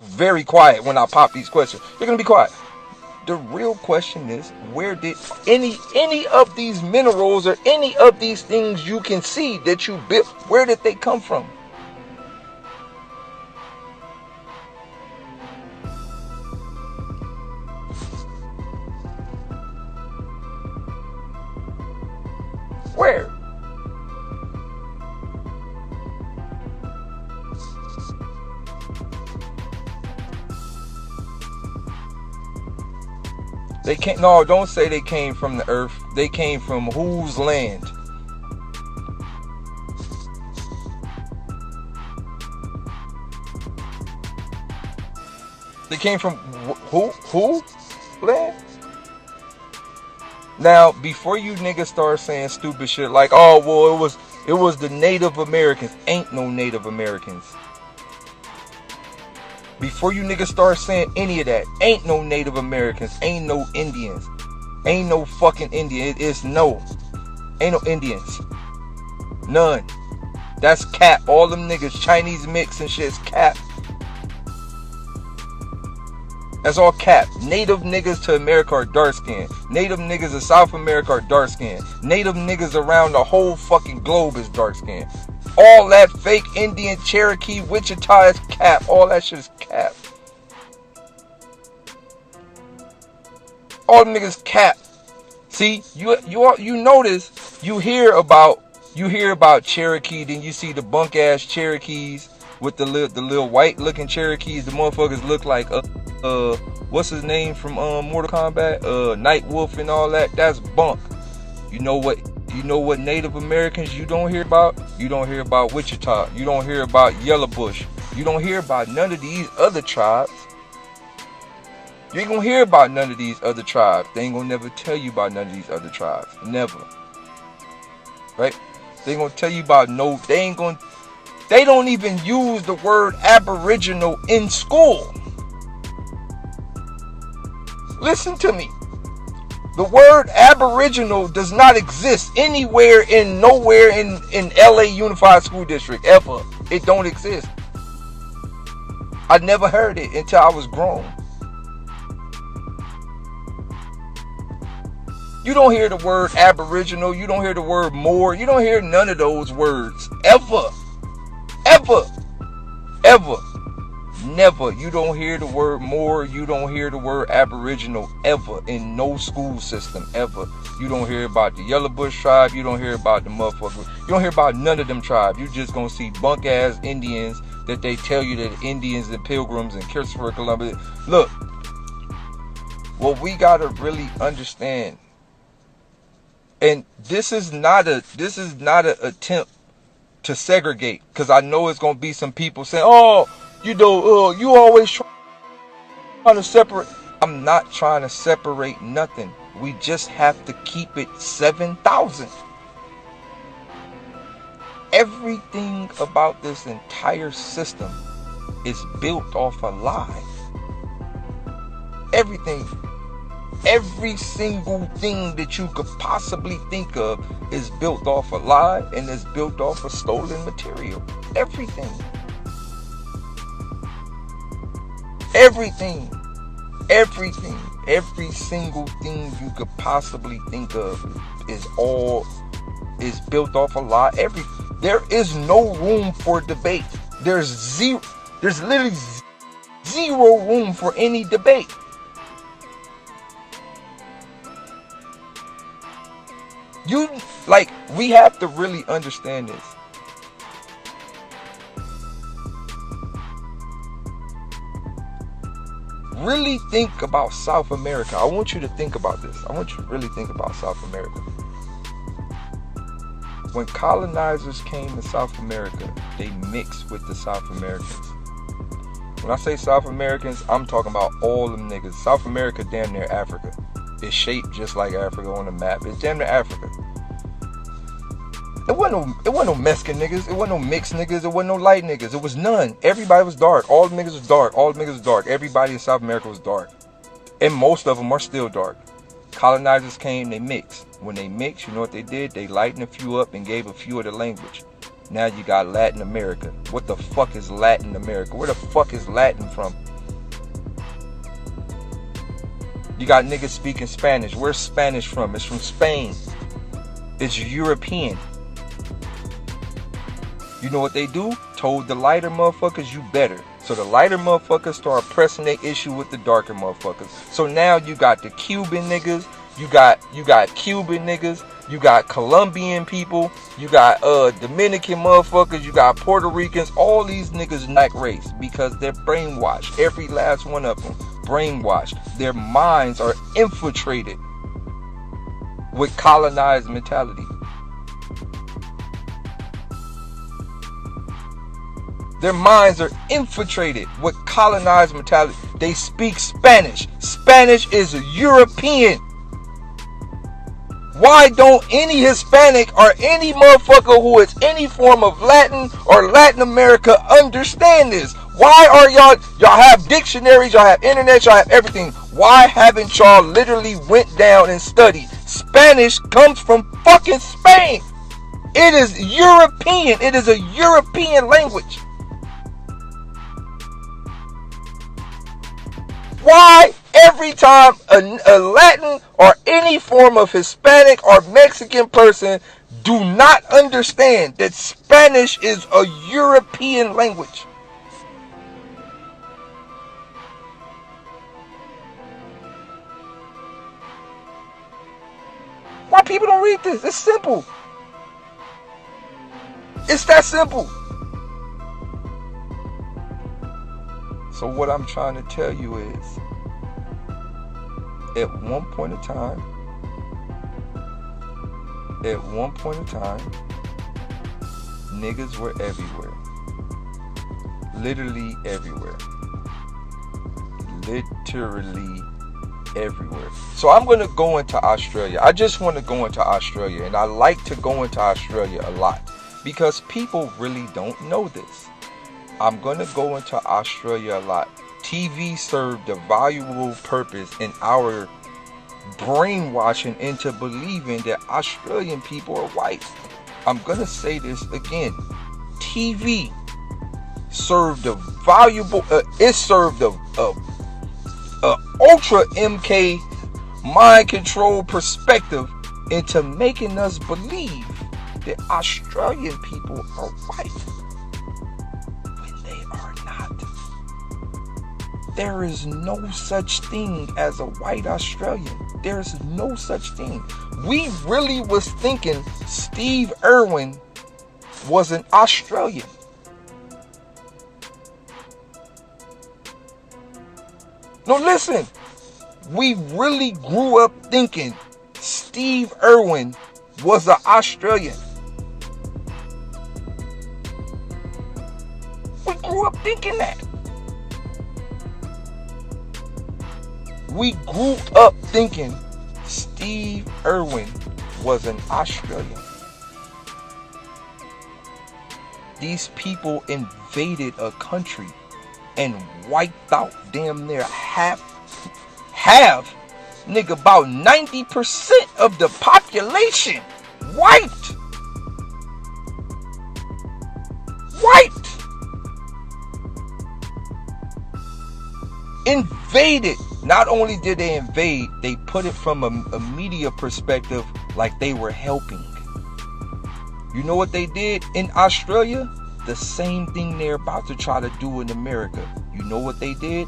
very quiet when I pop these questions. You're gonna be quiet. The real question is, where did any of these minerals or any of these things you can see that you built, where did they come from? Where? They can't. No, don't say they came from the earth. They came from whose land? They came from who land? Now, before you niggas start saying stupid shit like, oh well, it was the Native Americans. Ain't no Native Americans. Before you niggas start saying any of that, ain't no Native Americans, ain't no Indians, ain't no fucking Indian. It is no, ain't no Indians, none. That's cap. All them niggas, Chinese mix and shit's cap. That's all cap. Native niggas to America are dark skinned. Native niggas of South America are dark skinned. Native niggas around the whole fucking globe is dark skinned. All that fake Indian, Cherokee, Wichita is cap. All that shit is cap. All them niggas cap. See, you notice you hear about Cherokee, then you see the bunk ass Cherokees with the little white looking Cherokees. The motherfuckers look like what's his name from Mortal Kombat? Night Wolf and all that. That's bunk. You know what Native Americans you don't hear about? You don't hear about Wichita. You don't hear about Yellowbush. You don't hear about none of these other tribes. You ain't gonna hear about none of these other tribes. They ain't gonna never tell you about none of these other tribes. Never. Right? They ain't gonna tell you about no. They don't even use the word Aboriginal in school. Listen to me. The word Aboriginal does not exist nowhere in LA Unified School District ever. It don't exist. I never heard it until I was grown. You don't hear the word Aboriginal. You don't hear the word Moor. You don't hear none of those words ever. Ever. Ever. Never. You don't hear the word Moor. You don't hear the word Aboriginal ever in no school system ever. You don't hear about the Yellowbush tribe. You don't hear about the motherfucker. You don't hear about none of them tribes. You just gonna see bunk ass Indians that they tell you that Indians and Pilgrims and Christopher Columbus. Look, what we gotta really understand, and this is not an attempt to segregate, because I know it's gonna be some people saying, oh, you always trying to separate. I'm not trying to separate nothing. We just have to keep it 7,000. Everything about this entire system is built off a lie. Everything. Every single thing that you could possibly think of is built off a lie and is built off of stolen material. Everything. Everything. Everything. Every single thing you could possibly think of is built off a lie. There is no room for debate. There's literally zero room for any debate. We have to really understand this. Really think about South America. I want you to think about this. I want you to really think about South America. When colonizers came to South America, they mixed with the South Americans. When I say South Americans, I'm talking about all them niggas. South America damn near Africa. It's shaped just like Africa on the map. It's damn near Africa. It wasn't no Mexican niggas. It wasn't no mixed niggas. It wasn't no light niggas. It was none. Everybody was dark. All the niggas was dark. All the niggas was dark. Everybody in South America was dark. And most of them are still dark. Colonizers came, they mixed. When they mixed, you know what they did? They lightened a few up and gave a few of the language. Now you got Latin America. What the fuck is Latin America? Where the fuck is Latin from? You got niggas speaking Spanish. Where's Spanish from? It's from Spain. It's European. You know what they do? Told the lighter motherfuckers, you better. So the lighter motherfuckers start pressing their issue with the darker motherfuckers. So now you got the Cuban niggas, you got Cuban niggas, you got Colombian people, you got Dominican motherfuckers, you got Puerto Ricans. All these niggas not race because they're brainwashed. Every last one of them brainwashed. Their minds are infiltrated with colonized mentality. Their minds are infiltrated with colonized mentality. They speak Spanish. Spanish is European. Why don't any Hispanic or any motherfucker who is any form of Latin or Latin America understand this? Why are y'all have dictionaries, y'all have internet, y'all have everything. Why haven't y'all literally went down and studied? Spanish comes from fucking Spain. It is European. It is a European language. Why every time a Latin or any form of Hispanic or Mexican person do not understand that Spanish is a European language? Why people don't read this? It's simple. It's that simple. So what I'm trying to tell you is, at one point in time, niggas were everywhere. Literally everywhere. Literally everywhere. So I'm going to go into Australia. I just want to go into Australia, and I like to go into Australia a lot because people really don't know this. I'm going to go into Australia a lot. TV served a valuable purpose in our brainwashing into believing that Australian people are white. I'm going to say this again. TV served a valuable, it served a ultra MK mind control perspective into making us believe that Australian people are white. There is no such thing as a white Australian. There's no such thing. We really was thinking Steve Irwin was an Australian. No, listen. We really grew up thinking Steve Irwin was an Australian. We grew up thinking that. We grew up thinking Steve Irwin was an Australian. These people invaded a country and wiped out damn near half, nigga, about 90% of the population. Wiped. Invaded. Not only did they invade, they put it from a media perspective like they were helping. You know what they did in Australia? The same thing they're about to try to do in America. You know what they did?